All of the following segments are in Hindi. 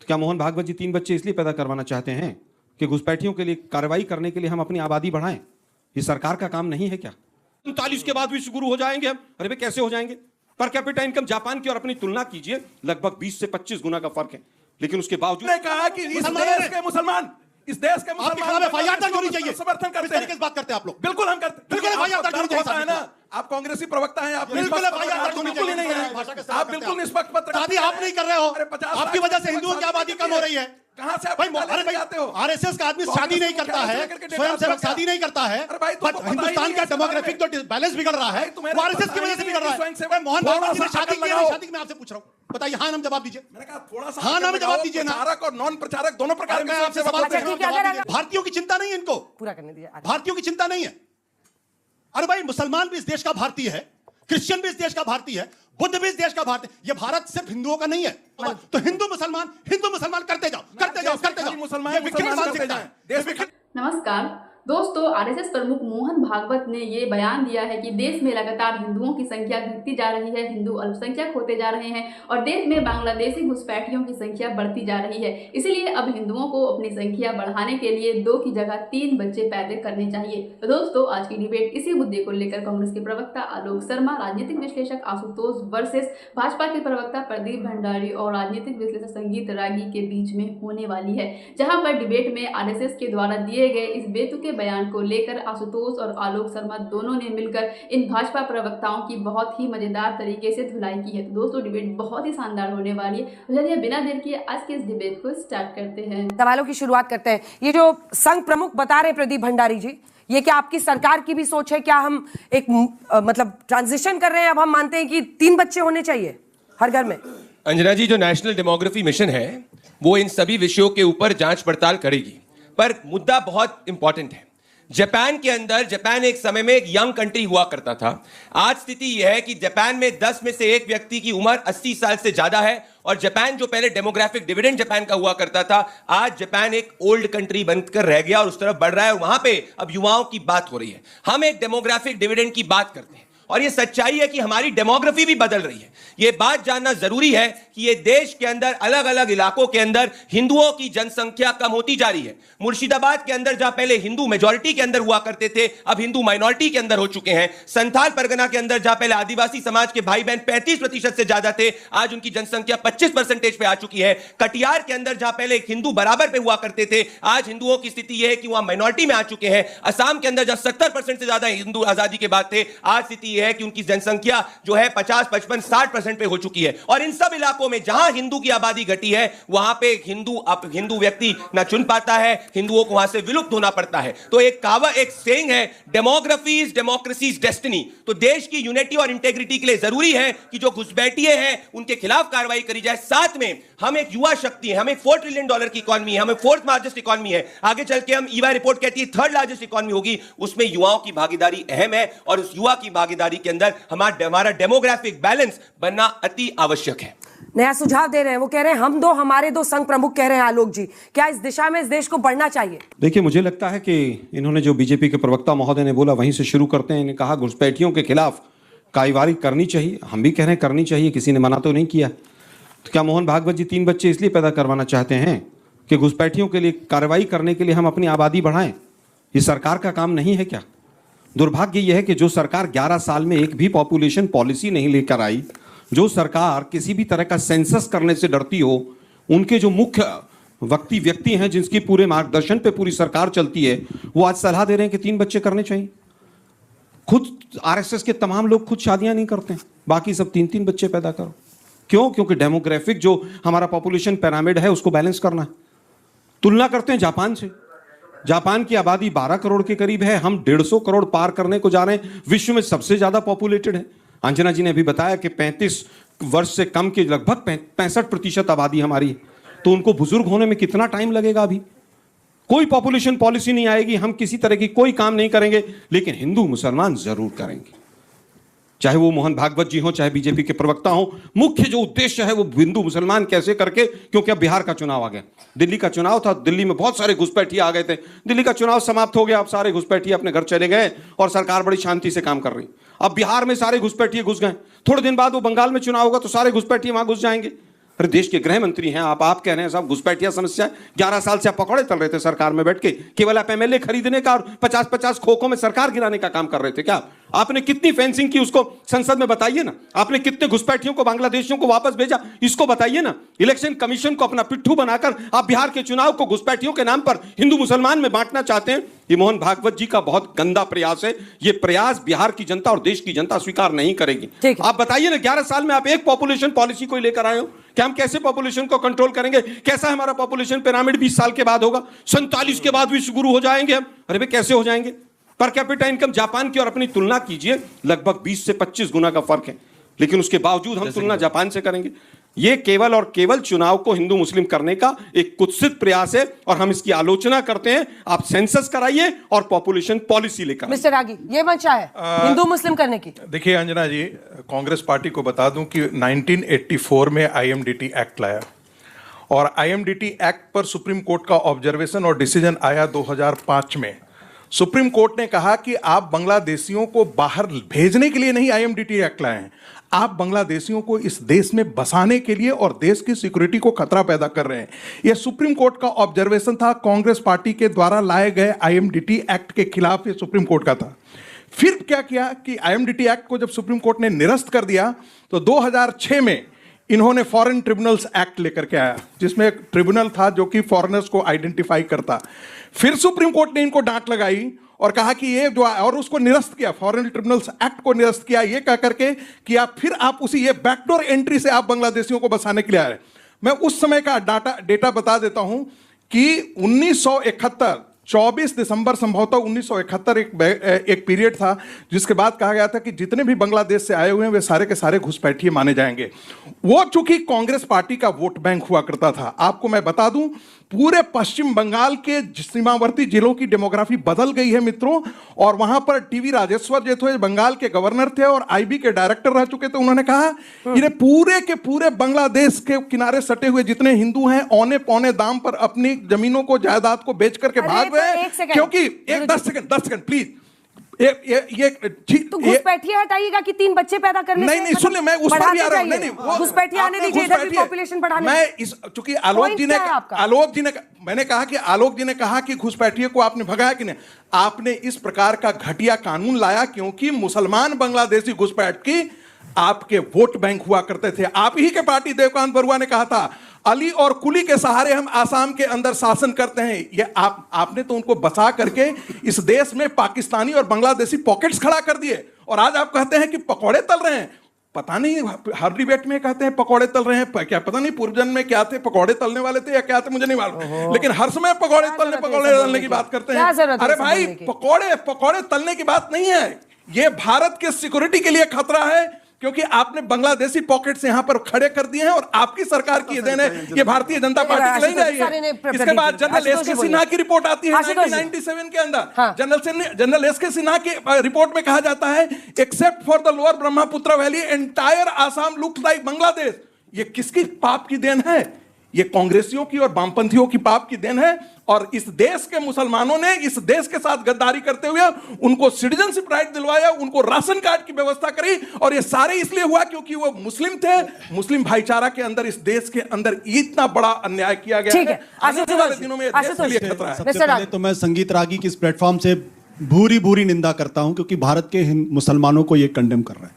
तो क्या मोहन भागवत जी 3 बच्चे इसलिए पैदा करवाना चाहते हैं कि घुसपैठियों के लिए कार्रवाई करने के लिए हम अपनी आबादी बढ़ाएं? ये सरकार का काम नहीं है क्या? 39 के बाद विश्व गुरु हो जाएंगे हम। अरे भाई कैसे हो जाएंगे? पर कैपिटा इनकम जापान की और अपनी तुलना कीजिए, लगभग 20 से 25 गुना का फर्क है, लेकिन उसके बावजूद ने कहा कि इस देश के मुसलमान एफआईआर दर्ज होनी चाहिए। समर्थन करते हैं। किस बात करते हैं आप लोग? बिल्कुल हम करते हैं। बिल्कुल एफआईआर दर्ज होनी चाहिए है ना। आप कांग्रेसी प्रवक्ता हैं, आप बिल्कुल एफआईआर दर्ज होनी चाहिए। नहीं है, आप बिल्कुल निष्पक्ष पत्रकार। शादी आप नहीं कर रहे हो, आपकी वजह से हिंदुओं की आबादी कम हो रही है। कहां से भाई अरे भाई आते हो? आरएसएस का आदमी शादी नहीं करता है, स्वयंसेवक शादी नहीं करता है, बट हिंदुस्तान का डेमोग्राफिक जो बैलेंस बिगड़ रहा है वो आरएसएस की वजह से बिगड़ रहा है। मोहन भागवत जी ने शादी की है, शादी की मैं आपसे पूछ रहा हूं, बताइए। हाँ नाम जवाब दीजिए। मैंने कहा थोड़ा सा हाँ नाम जवाब दीजिए ना। प्रचारक और नॉन प्रचारक दोनों प्रकार मैं आपसे सवाल पूछ रहा हूं। भारतीयों की चिंता नहीं है इनको, पूरा करने दीजिए। भारतीयों की चिंता नहीं है। अरे भाई मुसलमान भी इस देश का भारतीय है, क्रिश्चियन भी इस देश का भारतीय है, बुद्ध भी इस देश का भारतीय। ये भारत सिर्फ हिंदुओं का नहीं है। तो हिंदू मुसलमान करते जाओ, करते जाओ, करते जाओ। मुसलमान। नमस्कार दोस्तों, आरएसएस प्रमुख मोहन भागवत ने ये बयान दिया है कि देश में लगातार हिंदुओं की संख्या घटती जा रही है, हिंदू अल्पसंख्यक होते जा रहे हैं और देश में बांग्लादेशी घुसपैठियों की संख्या बढ़ती जा रही है। इसलिए अब हिंदुओं को अपनी संख्या बढ़ाने के लिए 2 की जगह 3 बच्चे पैदा करने चाहिए। तो दोस्तों, आज की डिबेट इसी मुद्दे को लेकर कांग्रेस के प्रवक्ता आलोक शर्मा, राजनीतिक विश्लेषक आशुतोष वर्सेस भाजपा के प्रवक्ता प्रदीप भंडारी और राजनीतिक विश्लेषक संगीत रागी के बीच में होने वाली है, जहां पर डिबेट में आरएसएस के द्वारा दिए गए इस बेतुके बयान को लेकर आशुतोष और आलोक शर्मा दोनों ने मिलकर इन भाजपा प्रवक्ताओं की बहुत ही मजेदार तरीके से धुलाई की है। तो दोस्तों, डिबेट बहुत ही शानदार होने वाली है। तो चलिए बिना देर किए आज के इस डिबेट को स्टार्ट करते हैं। सवालों की शुरुआत करते हैं। ये जो संघ प्रमुख बता रहे प्रदीप भंडारी जी, ये क्या आपकी सरकार की भी सोच है? क्या हम एक मतलब ट्रांजिशन कर रहे हैं? अब हम मानते हैं कि 3 बच्चे होने चाहिए हर घर में। अंजना जी, जो नेशनल डेमोग्राफी मिशन है वो इन सभी विषयों के ऊपर जांच पड़ताल करेगी, पर मुद्दा बहुत इंपॉर्टेंट है। जापान के अंदर, जापान एक समय में एक यंग कंट्री हुआ करता था। आज स्थिति यह है कि जापान में 10 में से 1 व्यक्ति की उम्र 80 साल से ज्यादा है और जापान जो पहले डेमोग्राफिक डिविडेंड जापान का हुआ करता था, आज जापान एक ओल्ड कंट्री बनकर रह गया और उस तरफ बढ़ रहा है और वहां पे अब युवाओं की बात हो रही है। हम एक डेमोग्राफिक डिविडेंड की बात करते हैं और यह सच्चाई है कि हमारी डेमोग्राफी भी बदल रही है। यह बात जानना जरूरी है कि यह देश के अंदर अलग अलग इलाकों के अंदर हिंदुओं की जनसंख्या कम होती जा रही है। मुर्शिदाबाद के अंदर जहां पहले हिंदू मेजॉरिटी के अंदर हुआ करते थे, अब हिंदू माइनॉरिटी के अंदर हो चुके हैं। संथाल परगना के अंदर जहां पहले आदिवासी समाज के भाई बहन 35% से ज्यादा थे, आज उनकी जनसंख्या 25% पे आ चुकी है। कटिहार के अंदर जहां पहले हिंदू बराबर पे हुआ करते थे, आज हिंदुओं की स्थिति यह है कि वहां माइनॉरिटी में आ चुके हैं। असम के अंदर जहां 70% से ज्यादा हिंदू आजादी के बाद थे, आज स्थिति है कि उनकी जनसंख्या जो है 50, 55, 60% पे हो चुकी है। और इन सब इलाकों में जहां हिंदू की आबादी घटी है, वहां पे हिंदू व्यक्ति ना चुन पाता है, हिंदुओं को वहां से विलुप्त होना पड़ता है। तो एक सेइंग है, डेमोग्राफी इज डेमोक्रेसीज डेस्टिनी। तो देश की यूनिटी और इंटेग्रिटी के लिए जरूरी है कि जो घुसपैठिए हैं उनके खिलाफ कार्रवाई करी जाए। साथ में हम एक युवा शक्ति है, हमें $4 ट्रिलियन की इकोनॉमी है, हमें 4th लार्जेस्ट इकोनॉमी है। आगे चल के हम ईवाई रिपोर्ट कहती है 3rd लार्जेस्ट इकोनॉमी होगी। उसमें युवाओं की भागीदारी अहम है और उस युवा की भागीदारी के अंदर हमारा डेमोग्राफिक बैलेंस बनना अति आवश्यक है। नया सुझाव दे रहे हैं, वो कह रहे हैं हमारे 2 संघ प्रमुख कह रहे हैं आलोक जी, क्या इस दिशा में इस देश को बढ़ना चाहिए? देखिए, मुझे लगता है कि इन्होंने जो बीजेपी के प्रवक्ता महोदय ने बोला वहीं से शुरू करते हैं। इन्होंने कहा घुसपैठियों के खिलाफ कार्रवाई करनी चाहिए। हम भी कह रहे हैं करनी चाहिए, किसी ने मना तो नहीं किया। तो क्या मोहन भागवत जी 3 बच्चे इसलिए पैदा करवाना चाहते हैं कि घुसपैठियों के लिए कार्रवाई करने के लिए हम अपनी आबादी बढ़ाएं? ये सरकार का काम नहीं है क्या? दुर्भाग्य यह है कि जो सरकार 11 साल में एक भी पॉपुलेशन पॉलिसी नहीं लेकर आई, जो सरकार किसी भी तरह का सेंसस करने से डरती हो, उनके जो मुख्य व्यक्ति हैं जिनकी पूरे मार्गदर्शन पे पूरी सरकार चलती है, वो आज सलाह दे रहे हैं कि 3 बच्चे करने चाहिए। खुद आरएसएस के तमाम लोग खुद शादियां नहीं करते, बाकी सब 3-3 बच्चे पैदा करो। क्यों? क्योंकि डेमोग्राफिक जो हमारा पॉपुलेशन पिरामिड है उसको बैलेंस करना है। तुलना करते हैं जापान से। जापान की आबादी 12 करोड़ के करीब है, हम 150 करोड़ पार करने को जा रहे हैं, विश्व में सबसे ज्यादा पॉपुलेटेड है। अंजना जी ने अभी बताया कि 35 वर्ष से कम की लगभग 65% आबादी हमारी है। तो उनको बुजुर्ग होने में कितना टाइम लगेगा? अभी कोई पॉपुलेशन पॉलिसी नहीं आएगी, हम किसी तरह की कोई काम नहीं करेंगे, लेकिन हिंदू मुसलमान जरूर करेंगे। चाहे वो मोहन भागवत जी हो, चाहे बीजेपी के प्रवक्ता हो, मुख्य जो उद्देश्य है वो हिंदू मुसलमान कैसे करके, क्योंकि अब बिहार का चुनाव आ गया, दिल्ली का चुनाव था, दिल्ली में बहुत सारे घुसपैठिए आ गए थे, दिल्ली का चुनाव समाप्त हो गया, अब सारे घुसपैठिए अपने घर चले गए और सरकार बड़ी शांति से काम कर रही। अब बिहार में सारे घुसपैठिए घुस गए, थोड़े दिन बाद वो बंगाल में चुनाव होगा तो सारे घुसपैठिए वहां घुस जाएंगे। अरे देश के गृह मंत्री हैं आप कह रहे हैं साहब घुसपैठिया समस्या है। 11 साल से आप पकौड़े तल रहे थे सरकार में बैठ के, केवल आप एमएलए खरीदने का और 50-50 खोखों में सरकार गिराने का काम कर रहे थे क्या? आपने कितनी फेंसिंग की उसको संसद में बताइए ना। आपने कितने घुसपैठियों को, बांग्लादेशियों को वापस भेजा, इसको बताइए ना। इलेक्शन कमीशन को अपना पिट्ठू बनाकर आप बिहार के चुनाव को घुसपैठियों के नाम पर हिंदू मुसलमान में बांटना चाहते हैं। ये मोहन भागवत जी का बहुत गंदा प्रयास है। ये प्रयास बिहार की जनता और देश की जनता स्वीकार नहीं करेगी। आप बताइए ना, 11 साल में आप एक पॉपुलेशन पॉलिसी को लेकर आए हो कि हम कैसे पॉपुलेशन को कंट्रोल करेंगे, कैसा हमारा पॉपुलेशन पिरामिड 20 साल के बाद होगा, 47 के बाद विश्व गुरु हो जाएंगे हम। अरे भाई कैसे हो जाएंगे? पर कैपिटा इनकम जापान की और अपनी तुलना कीजिए, लगभग 20 से 25 गुना का फर्क है, लेकिन उसके बावजूद हम तुलना जापान से करेंगे। ये केवल और केवल चुनाव को हिंदू मुस्लिम करने का एक कुत्सित प्रयास है और हम इसकी आलोचना करते हैं। आप सेंसस कराइए और पॉपुलेशन पॉलिसी लेकर। मिस्टर रागी, ये मंशा है हिंदू मुस्लिम करने की। देखिए अंजना जी, कांग्रेस पार्टी को बता दूं कि 1984 में आईएमडीटी एक्ट लाया और आईएमडीटी एक्ट पर सुप्रीम कोर्ट का ऑब्जर्वेशन और डिसीजन आया 2005 में। सुप्रीम कोर्ट ने कहा कि आप बांग्लादेशियों को बाहर भेजने के लिए नहीं आईएमडीटी एक्ट लाए हैं, आप बांग्लादेशियों को इस देश में बसाने के लिए और देश की सिक्योरिटी को खतरा पैदा कर रहे हैं। यह सुप्रीम कोर्ट का ऑब्जर्वेशन था, कांग्रेस पार्टी के द्वारा लाए गए आईएमडीटी एक्ट के खिलाफ ये सुप्रीम कोर्ट का था। फिर क्या किया कि आईएमडीटी एक्ट को जब सुप्रीम कोर्ट ने निरस्त कर दिया तो 2006 में इन्होंने फॉरेन ट्रिब्यूनल्स एक्ट लेकर के आया, जिसमें एक ट्रिब्यूनल था जो कि फॉरेनर्स को आइडेंटिफाई करता। फिर सुप्रीम कोर्ट ने इनको डांट लगाई और कहा कि ये जो, और उसको निरस्त किया, फॉरेन ट्रिब्यूनल्स एक्ट को निरस्त किया, ये कह करके कि आप उसी ये बैकडोर एंट्री से आप बांग्लादेशियों को बसाने के लिए आ रहे। मैं उस समय का डेटा बता देता हूं कि 1971 24 दिसंबर संभवतः 1971 एक पीरियड था जिसके बाद कहा गया था कि जितने भी बांग्लादेश से आए हुए हैं वे सारे के सारे घुसपैठिए माने जाएंगे। वो चूंकि कांग्रेस पार्टी का वोट बैंक हुआ करता था। आपको मैं बता दूं, पूरे पश्चिम बंगाल के सीमावर्ती जिलों की डेमोग्राफी बदल गई है मित्रों। और वहां पर टीवी राजेश्वर जो थे, बंगाल के गवर्नर थे और आईबी के डायरेक्टर रह चुके थे, उन्होंने कहा इन्हें पूरे के पूरे बांग्लादेश के किनारे सटे हुए जितने हिंदू हैं औने पौने दाम पर अपनी जमीनों को, जायदाद को बेच करके भाग रहे हैं। क्योंकि 10 सेकंड प्लीज, तो घुसपैठिए हटाइएगा कि 3 बच्चे पैदा करने नहीं नहीं, सुनिए, मैं उस पर भी आ रहा हूं। नहीं नहीं, घुसपैठिए आने दीजिए, इधर भी पॉपुलेशन बढ़ाने। मैं इस, चूंकि आलोक जी ने मैंने कहा कि आलोक जी ने कहा कि घुसपैठिए को आपने भगाया कि नहीं। आपने इस प्रकार का घटिया कानून लाया क्योंकि मुसलमान बांग्लादेशी घुसपैठ की आपके वोट बैंक हुआ करते थे। आप ही के पार्टी देवकांत बरुआ ने कहा था अली और कुली के सहारे हम आसाम के अंदर शासन करते हैं। ये आपने तो उनको बचा करके इस देश में पाकिस्तानी और बांग्लादेशी पॉकेट्स खड़ा कर दिए और आज आप कहते हैं कि पकौड़े तल रहे हैं। पता नहीं, हर डिबेट में कहते हैं पकौड़े तल रहे हैं, क्या पता नहीं पूर्व जन्म में क्या थे, पकौड़े तलने वाले थे या क्या थे, मुझे नहीं मालूम, लेकिन हर समय पकौड़े तलने की बात करते हैं। अरे भाई, पकौड़े तलने की बात नहीं है, ये भारत के सिक्योरिटी के लिए खतरा है क्योंकि आपने बांग्लादेशी पॉकेट्स यहां पर खड़े कर दिए हैं और आपकी सरकार की देन है, ये भारतीय जनता पार्टी की नहीं रही है। इसके बाद जनरल एस के सिन्हा की रिपोर्ट आती है 1997 के अंदर। जनरल एस के सिन्हा की रिपोर्ट में कहा जाता है except for the lower Brahmaputra valley entire Assam looks like Bangladesh. ये किसकी पाप की देन है? ये कांग्रेसियों की और वामपंथियों की पाप की देन है। और इस देश के मुसलमानों ने इस देश के साथ गद्दारी करते हुए उनको सिटीजनशिप राइट दिलवाया, उनको राशन कार्ड की व्यवस्था करी और ये सारे इसलिए हुआ क्योंकि वो मुस्लिम थे। मुस्लिम भाईचारा के अंदर इस देश के अंदर इतना बड़ा अन्याय किया गया है। आने वाले दिनों में देश के लिए खतरा है। सबसे पहले तो मैं संगीत रागी की इस प्लेटफॉर्म से भूरी निंदा करता हूं क्योंकि भारत के मुसलमानों को ये कंडेम कर रहा है।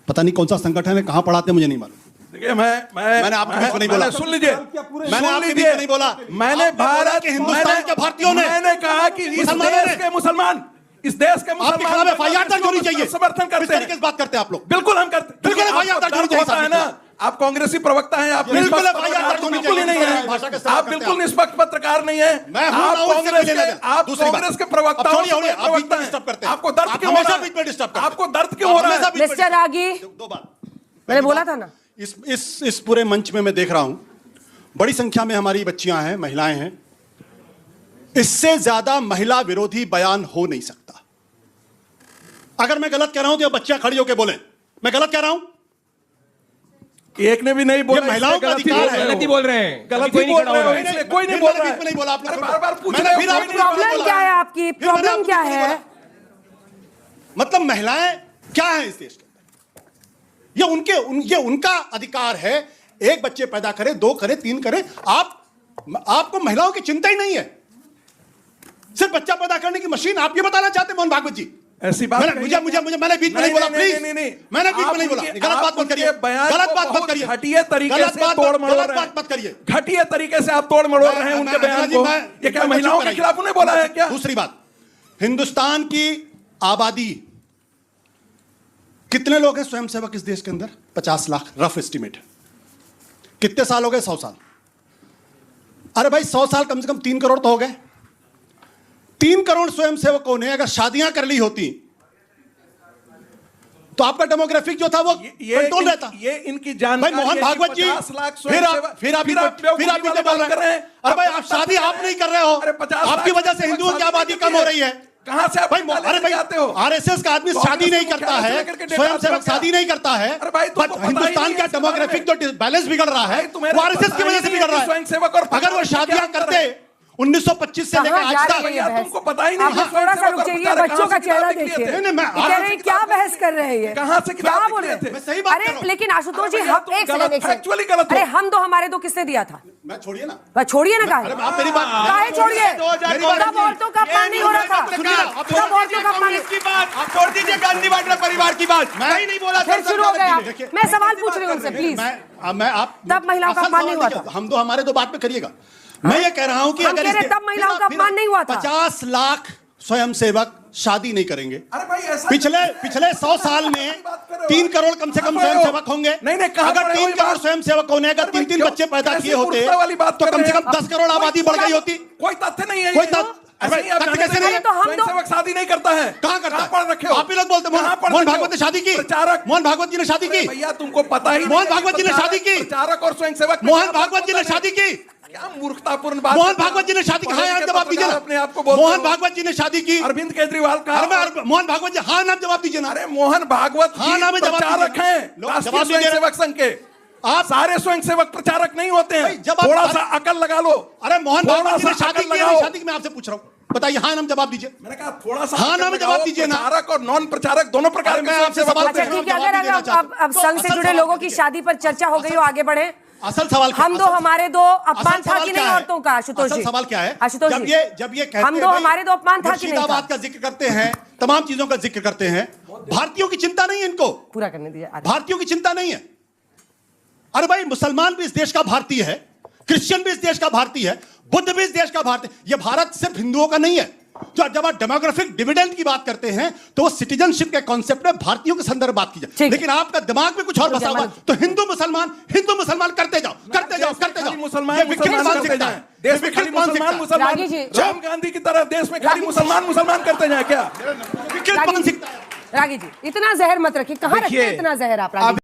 पता नहीं कौन सा संगठन है, कहां पढ़ाते मुझे नहीं मालूम। देखिए, मैंने आपको नहीं बोला, सुन लीजिए, मैंने आपको नहीं बोला, मैंने भारत के हिंदुस्तान के भारतीयों ने, मैंने कहा कि इस देश के मुसलमान एफआईआर दर्ज होनी चाहिए, समर्थन करते हैं। किस बात करते हैं आप लोग? बिल्कुल हम करते हैं, बिल्कुल एफआईआर दर्ज होनी चाहिए ना। आप कांग्रेसी प्रवक्ता हैं, आप बिल्कुल ही नहीं है, आप बिल्कुल निष्पक्ष पत्रकार नहीं है, आप कांग्रेस के प्रवक्ता हैं। आपको दर्द क्यों हो रहा है? आपको दर्द क्यों हो रहा है? मिस्टर रागी, मैंने बोला था ना, इस पूरे मंच में मैं देख रहा हूं बड़ी संख्या में हमारी बच्चियां हैं, महिलाएं हैं। इससे ज्यादा महिला विरोधी बयान हो नहीं सकता। अगर मैं गलत कह रहा हूं तो बच्चियां खड़ी होकर बोले मैं गलत कह रहा हूं। एक ने भी नहीं बोला, महिलाओं का अधिकार है। गलती बोल रहे हैं, कोई नहीं बोल रहा है, कोई नहीं बोल रहा है। नहीं बोला, आपने बार-बार पूछ रहे हो, प्रॉब्लम क्या है आपकी? प्रॉब्लम क्या है? मतलब महिलाएं क्या है इस देश के अंदर? ये उनका अधिकार है एक बच्चे पैदा करे, 2 करे, 3 करे, आपको महिलाओं की चिंता ही नहीं है, सिर्फ बच्चा पैदा करने की मशीन आप ये बताना चाहते हैं मोहन भागवत जी? ऐसी बात मैंने बीच में नहीं बोला, प्लीज। मैंने बीच में नहीं बोला, गलत बात मत करिए, गलत बात मत करिए, घटिया तरीके से तोड़ मरोड़ रहे हैं, बात मत करिए, घटिया तरीके से आप तोड़ मरोड़ रहे हैं उनके बयान को। ये क्या महिलाओं के खिलाफ उन्हें बोला है क्या? दूसरी बात, हिंदुस्तान की आबादी कितने लोग हैं स्वयंसेवक इस देश के अंदर? 50 लाख रफ एस्टिमेट। कितने साल हो गए? 100 साल। अरे भाई 100 साल कम से कम 3 करोड़ तो हो गए। 3 करोड़ स्वयंसेवकों ने अगर शादियां कर ली होती तो आपका डेमोग्राफिक जो था वो कंट्रोल रहता। ये इनकी जान भाई मोहन भागवत जी, फिर आप बोल रहे हैं अरे भाई आप शादी आप नहीं कर रहे हो, आपकी वजह से हिंदुओं की आबादी कम हो रही है। कहां से भाई अरे भाई आते हो? आरएसएस का आदमी शादी नहीं करता है, स्वयंसेवक शादी नहीं करता है, हिंदुस्तान का डेमोग्राफिक जो बैलेंस बिगड़ रहा है वो आरएसएस की वजह से बिगड़ रहा है। अगर वो शादियां करते 1925 से लेकर आज तक, तुमको पता ही नहीं। थोड़ा सा रुक जाइए, बच्चों का चेहरा देखिए, कह रहे हैं क्या बहस कर रहे हैं, कहां से क्या बोल रहे मैं सही बात कर रहा अरे हूं। लेकिन आशुतोष जी हम एक सेकंड, फैक्चुअली गलत हो। अरे हम दो हमारे दो किसने दिया था? मैं छोड़िए ना, वह छोड़िए ना, अरे आप मेरी बात काहे छोड़िए? तब औरतों का अपमान नहीं हो रहा था, तब औरतों का अपमान। आप छोड़ दीजिए गांधी वाड्रा परिवार की बात, मैं नहीं बोला। फिर शुरू हो गया, मैं सवाल पूछ रही हूँ उनसे, प्लीज। मैं आप तब महिलाओं का अपमान नहीं हुआ था। हम दो हमारे दो बात पे करिएगा। मैं ये कह रहा हूं कि हम अगर कह रहे तब महिलाओं का अपमान नहीं हुआ था। 50 लाख स्वयंसेवक शादी नहीं करेंगे। अरे भाई ऐसा पिछले 100 साल में 3 करोड़ कम से कम स्वयंसेवक होंगे। नहीं, कहां अगर 3 करोड़ स्वयंसेवकों ने अगर 3 बच्चे पैदा किए होते तो कम से कम 10 करोड़ आबादी बढ़ गई होती। कोई तथ्य नहीं है, कोई तथ्य कैसे नहीं? तो हम दो स्वयंसेवक शादी नहीं करता है। कहां करता है? पढ़ रखे हो आप ही लोग बोलते मोहन भागवत ने शादी की, प्रचारक मोहन भागवत जी ने शादी की। भैया तुमको पता ही मोहन भागवत जी ने शादी की, प्रचारक और स्वयंसेवक। मोहन भागवत जी ने शादी की, क्या मूर्खतापूर्ण बात। मोहन भागवत जी ने शादी की। हाँ नाम जवाब दीजिए ना, अपने आप को मोहन भागवत जी ने शादी की। अरविंद केजरीवाल का मोहन भागवत जी, हाँ नाम जवाब दीजिए ना। अरे मोहन भागवत हाँ नाम जवाब प्रचारक हैं राष्ट्रीय स्वयंसेवक संघ के। आप सारे स्वयंसेवक प्रचारक नहीं होते हैं, थोड़ा सा अकल लगा लो। अरे मोहन भागवत जी ने शादी की है, शादी की मैं आपसे पूछ रहा हूँ, बताइए हाँ नाम जवाब दीजिए। मैंने कहा थोड़ा सा हाँ नाम जवाब दीजिए ना। प्रचारक और नॉन प्रचारक दोनों प्रकार के आपसे सवाल अच्छा ठीक है, अगर अब संघ से जुड़े लोगों की शादी पर चर्चा हो गई हो, आगे बढ़े। असल सवाल हम दो हमारे दो अपमान था कि नहीं औरतों का? आशुतोष जी, सवाल क्या है? आशुतोष जब जी, ये कहते हम दो हमारे दो अपमान था कि नहीं था? मुर्शिदाबाद का जिक्र करते हैं, तमाम चीजों का जिक्र करते हैं, भारतीयों की चिंता नहीं है इनको, पूरा करने दीजिए। भारतीयों की चिंता नहीं है। अरे भाई मुसलमान भी इस देश का भारतीय है, क्रिश्चियन भी इस देश का भारतीय है, बुद्ध भी इस देश का भारतीय। ये भारत सिर्फ हिंदुओं का नहीं है। जब आप डेमोग्राफिक डिविडेंड की बात करते हैं तो सिटीजनशिप के कॉन्सेप्ट में भारतीयों के संदर्भ बात की जाए, लेकिन आपका दिमाग में कुछ और बसा हुआ। तो हिंदू मुसलमान करते जाओ, करते जाओ, करते जाओ। मुसलमान मानसिकता है देश में, खाली मुसलमान राम गांधी की तरह देश में खाली मुसलमान करते जाए क्या? मानसिकता। रागी जी, इतना जहर मत रखिए, कहाँ रखते हैं इतना जहर आप? रागी